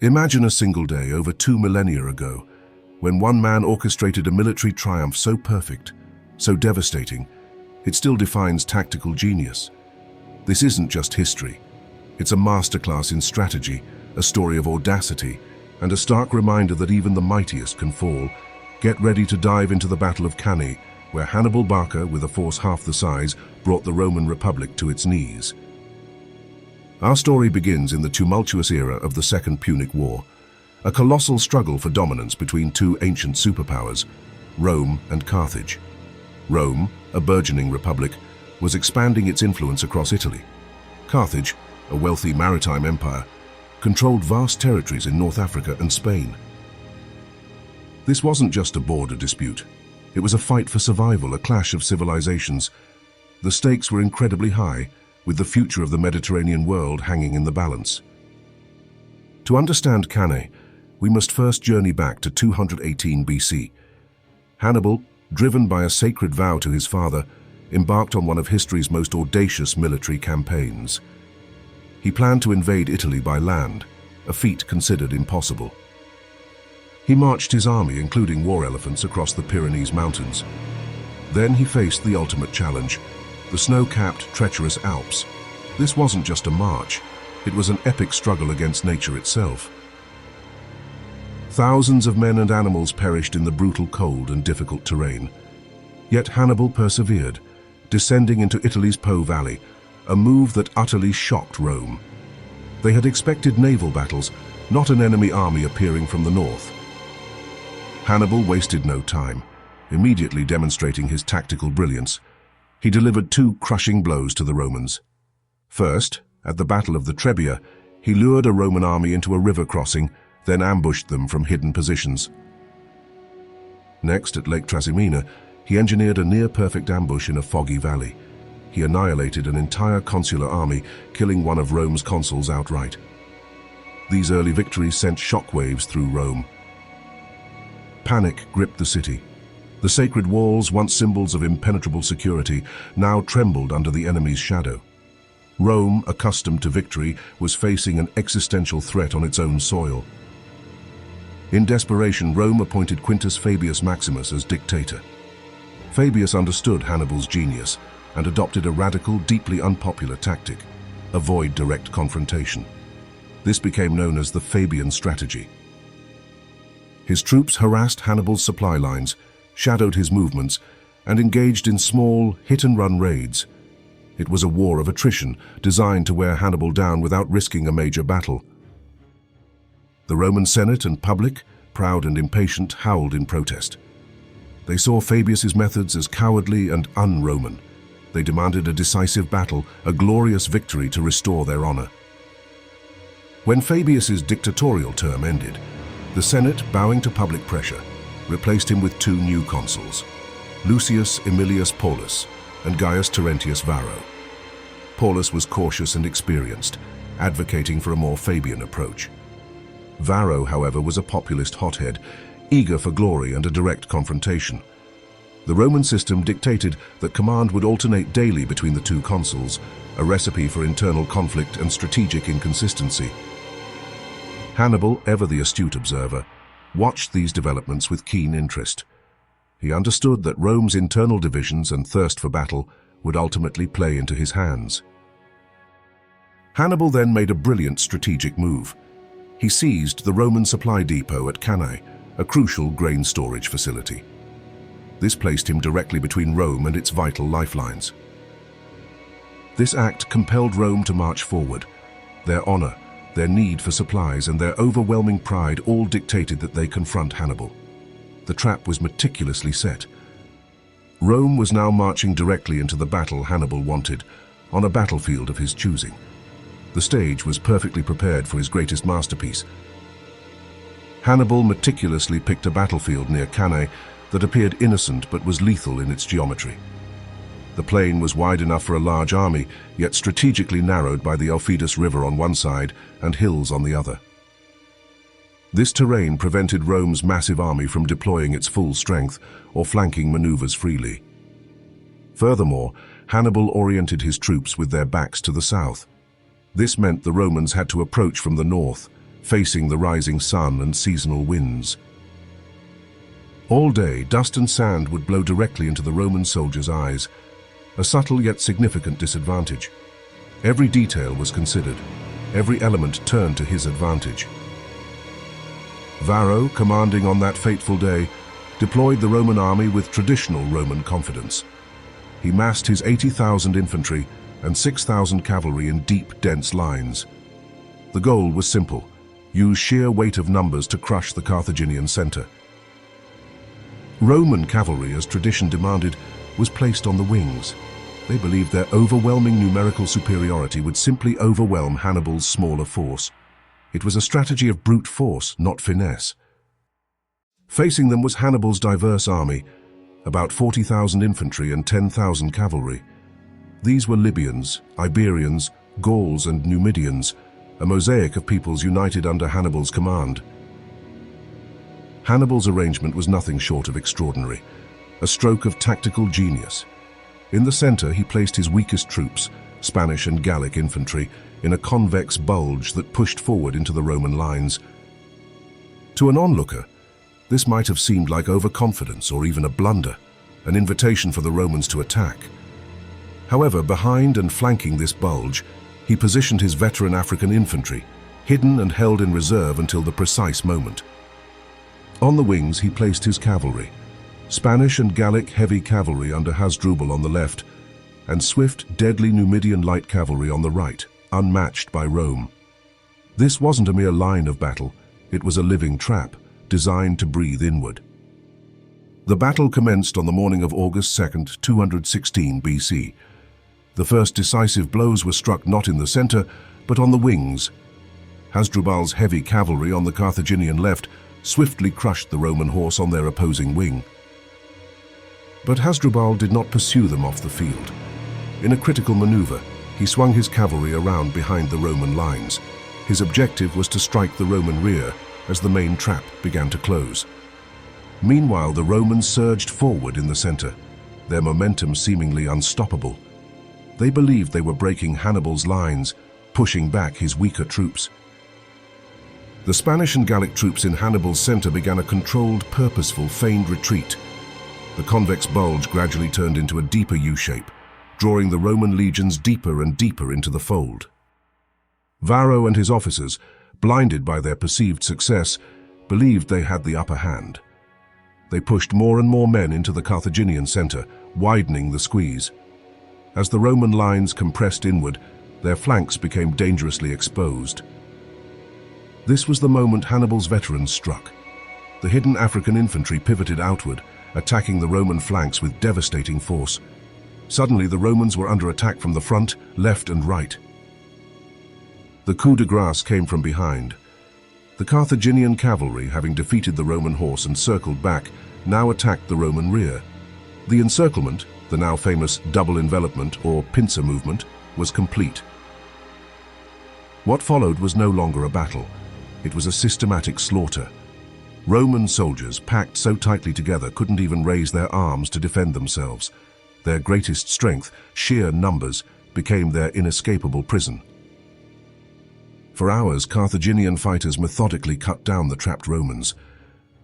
Imagine a single day over 2 millennia ago, when one man orchestrated a military triumph so perfect, so devastating, it still defines tactical genius. This isn't just history. It's a masterclass in strategy, a story of audacity, and a stark reminder that even the mightiest can fall. Get ready to dive into the Battle of Cannae, where Hannibal Barca, with a force half the size, brought the Roman Republic to its knees. Our story begins in the tumultuous era of the Second Punic War, a colossal struggle for dominance between two ancient superpowers, Rome and Carthage. Rome, a burgeoning republic, was expanding its influence across Italy. Carthage, a wealthy maritime empire, controlled vast territories in North Africa and Spain. This wasn't just a border dispute. It was a fight for survival, a clash of civilizations. The stakes were incredibly high, with the future of the Mediterranean world hanging in the balance. To understand Cannae, we must first journey back to 218 BC. Hannibal, driven by a sacred vow to his father, embarked on one of history's most audacious military campaigns. He planned to invade Italy by land, a feat considered impossible. He marched his army, including war elephants, across the Pyrenees Mountains. Then he faced the ultimate challenge, the snow-capped, treacherous Alps. This wasn't just a march, it was an epic struggle against nature itself. Thousands of men and animals perished in the brutal cold and difficult terrain. Yet Hannibal persevered, descending into Italy's Po Valley, a move that utterly shocked Rome. They had expected naval battles, not an enemy army appearing from the north. Hannibal wasted no time, immediately demonstrating his tactical brilliance. He delivered two crushing blows to the Romans. First, at the Battle of the Trebia, he lured a Roman army into a river crossing, then ambushed them from hidden positions. Next, at Lake Trasimene, he engineered a near-perfect ambush in a foggy valley. He annihilated an entire consular army, killing one of Rome's consuls outright. These early victories sent shockwaves through Rome. Panic gripped the city. The sacred walls, once symbols of impenetrable security, now trembled under the enemy's shadow. Rome, accustomed to victory, was facing an existential threat on its own soil. In desperation, Rome appointed Quintus Fabius Maximus as dictator. Fabius understood Hannibal's genius and adopted a radical, deeply unpopular tactic: avoid direct confrontation. This became known as the Fabian strategy. His troops harassed Hannibal's supply lines, shadowed his movements, and engaged in small, hit-and-run raids. It was a war of attrition, designed to wear Hannibal down without risking a major battle. The Roman Senate and public, proud and impatient, howled in protest. They saw Fabius's methods as cowardly and un-Roman. They demanded a decisive battle, a glorious victory to restore their honor. When Fabius's dictatorial term ended, the Senate, bowing to public pressure, replaced him with two new consuls, Lucius Aemilius Paulus and Gaius Terentius Varro. Paulus was cautious and experienced, advocating for a more Fabian approach. Varro, however, was a populist hothead, eager for glory and a direct confrontation. The Roman system dictated that command would alternate daily between the two consuls, a recipe for internal conflict and strategic inconsistency. Hannibal, ever the astute observer, watched these developments with keen interest. He understood that Rome's internal divisions and thirst for battle would ultimately play into his hands. Hannibal then made a brilliant strategic move. He seized the Roman supply depot at Cannae, a crucial grain storage facility. This placed him directly between Rome and its vital lifelines. This act compelled Rome to march forward. Their honor, their need for supplies, and their overwhelming pride all dictated that they confront Hannibal. The trap was meticulously set. Rome was now marching directly into the battle Hannibal wanted, on a battlefield of his choosing. The stage was perfectly prepared for his greatest masterpiece. Hannibal meticulously picked a battlefield near Cannae that appeared innocent but was lethal in its geometry. The plain was wide enough for a large army, yet strategically narrowed by the Aufidus River on one side and hills on the other. This terrain prevented Rome's massive army from deploying its full strength or flanking maneuvers freely. Furthermore, Hannibal oriented his troops with their backs to the south. This meant the Romans had to approach from the north, facing the rising sun and seasonal winds. All day, dust and sand would blow directly into the Roman soldiers' eyes, a subtle yet significant disadvantage. Every detail was considered, every element turned to his advantage. Varro, commanding on that fateful day, deployed the Roman army with traditional Roman confidence. He massed his 80,000 infantry and 6,000 cavalry in deep, dense lines. The goal was simple: use sheer weight of numbers to crush the Carthaginian center. Roman cavalry, as tradition demanded, was placed on the wings. They believed their overwhelming numerical superiority would simply overwhelm Hannibal's smaller force. It was a strategy of brute force, not finesse. Facing them was Hannibal's diverse army, about 40,000 infantry and 10,000 cavalry. These were Libyans, Iberians, Gauls and Numidians, a mosaic of peoples united under Hannibal's command. Hannibal's arrangement was nothing short of extraordinary, a stroke of tactical genius. In the center, he placed his weakest troops, Spanish and Gallic infantry, in a convex bulge that pushed forward into the Roman lines. To an onlooker, this might have seemed like overconfidence or even a blunder, an invitation for the Romans to attack. However, behind and flanking this bulge, he positioned his veteran African infantry, hidden and held in reserve until the precise moment. On the wings, he placed his cavalry, Spanish and Gallic heavy cavalry under Hasdrubal on the left, and swift, deadly Numidian light cavalry on the right, unmatched by Rome. This wasn't a mere line of battle, it was a living trap, designed to breathe inward. The battle commenced on the morning of August 2nd, 216 BC. The first decisive blows were struck not in the center, but on the wings. Hasdrubal's heavy cavalry on the Carthaginian left swiftly crushed the Roman horse on their opposing wing. But Hasdrubal did not pursue them off the field. In a critical maneuver, he swung his cavalry around behind the Roman lines. His objective was to strike the Roman rear as the main trap began to close. Meanwhile, the Romans surged forward in the center, their momentum seemingly unstoppable. They believed they were breaking Hannibal's lines, pushing back his weaker troops. The Spanish and Gallic troops in Hannibal's center began a controlled, purposeful, feigned retreat. The convex bulge gradually turned into a deeper U-shape, drawing the Roman legions deeper and deeper into the fold. Varro and his officers, blinded by their perceived success, believed they had the upper hand. They pushed more and more men into the Carthaginian center, widening the squeeze. As the Roman lines compressed inward, their flanks became dangerously exposed. This was the moment Hannibal's veterans struck. The hidden African infantry pivoted outward, attacking the Roman flanks with devastating force. Suddenly, the Romans were under attack from the front, left and right. The coup de grace came from behind. The Carthaginian cavalry, having defeated the Roman horse and circled back, now attacked the Roman rear. The encirclement, the now famous double envelopment or pincer movement, was complete. What followed was no longer a battle. It was a systematic slaughter. Roman soldiers, packed so tightly together, couldn't even raise their arms to defend themselves. Their greatest strength, sheer numbers, became their inescapable prison. For hours, Carthaginian fighters methodically cut down the trapped Romans.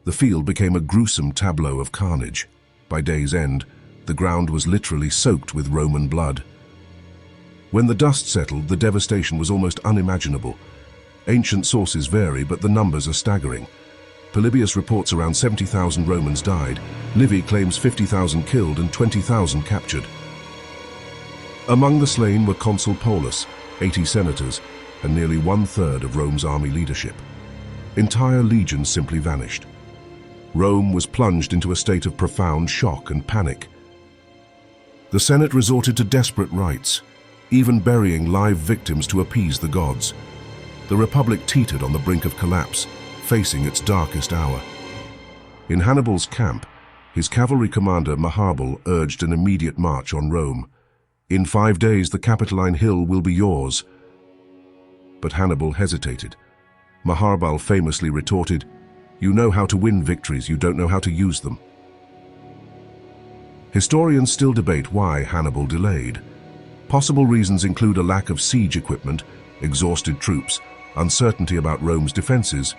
The field became a gruesome tableau of carnage. By day's end, the ground was literally soaked with Roman blood. When the dust settled, the devastation was almost unimaginable. Ancient sources vary, but the numbers are staggering. Polybius reports around 70,000 Romans died. Livy claims 50,000 killed and 20,000 captured. Among the slain were Consul Paulus, 80 senators, and nearly one-third of Rome's army leadership. Entire legions simply vanished. Rome was plunged into a state of profound shock and panic. The Senate resorted to desperate rites, even burying live victims to appease the gods. The Republic teetered on the brink of collapse, facing its darkest hour. In Hannibal's camp, his cavalry commander Maharbal urged an immediate march on Rome. "In 5 days, the Capitoline Hill will be yours." But Hannibal hesitated. Maharbal famously retorted, "You know how to win victories, you don't know how to use them." Historians still debate why Hannibal delayed. Possible reasons include a lack of siege equipment, exhausted troops, uncertainty about Rome's defenses,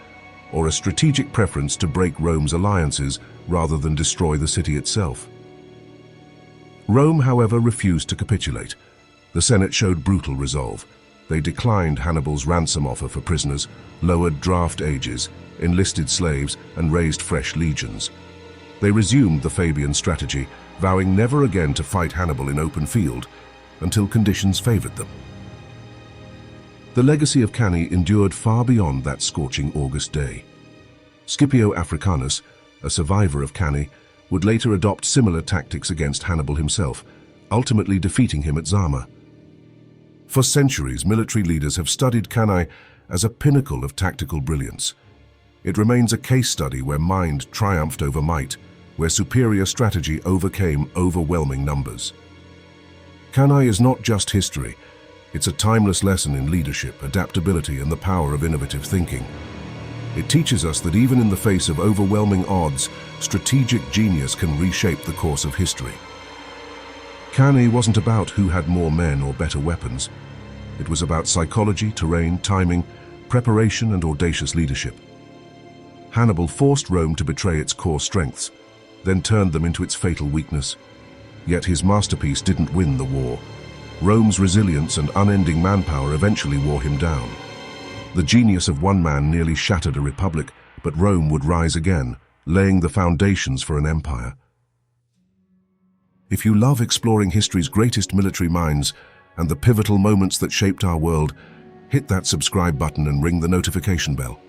or a strategic preference to break Rome's alliances rather than destroy the city itself. Rome, however, refused to capitulate. The Senate showed brutal resolve. They declined Hannibal's ransom offer for prisoners, lowered draft ages, enlisted slaves, and raised fresh legions. They resumed the Fabian strategy, vowing never again to fight Hannibal in open field until conditions favored them. The legacy of Cannae endured far beyond that scorching August day. Scipio Africanus, a survivor of Cannae, would later adopt similar tactics against Hannibal himself, ultimately defeating him at Zama. For centuries, military leaders have studied Cannae as a pinnacle of tactical brilliance. It remains a case study where mind triumphed over might, where superior strategy overcame overwhelming numbers. Cannae is not just history. It's a timeless lesson in leadership, adaptability, and the power of innovative thinking. It teaches us that even in the face of overwhelming odds, strategic genius can reshape the course of history. Cannae wasn't about who had more men or better weapons. It was about psychology, terrain, timing, preparation, and audacious leadership. Hannibal forced Rome to betray its core strengths, then turned them into its fatal weakness. Yet his masterpiece didn't win the war. Rome's resilience and unending manpower eventually wore him down. The genius of one man nearly shattered a republic, but Rome would rise again, laying the foundations for an empire. If you love exploring history's greatest military minds and the pivotal moments that shaped our world, hit that subscribe button and ring the notification bell.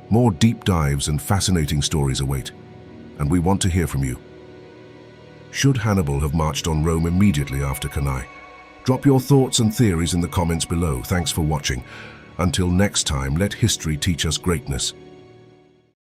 More deep dives and fascinating stories await, and we want to hear from you. Should Hannibal have marched on Rome immediately after Cannae? Drop your thoughts and theories in the comments below. Thanks for watching. Until next time, let history teach us greatness.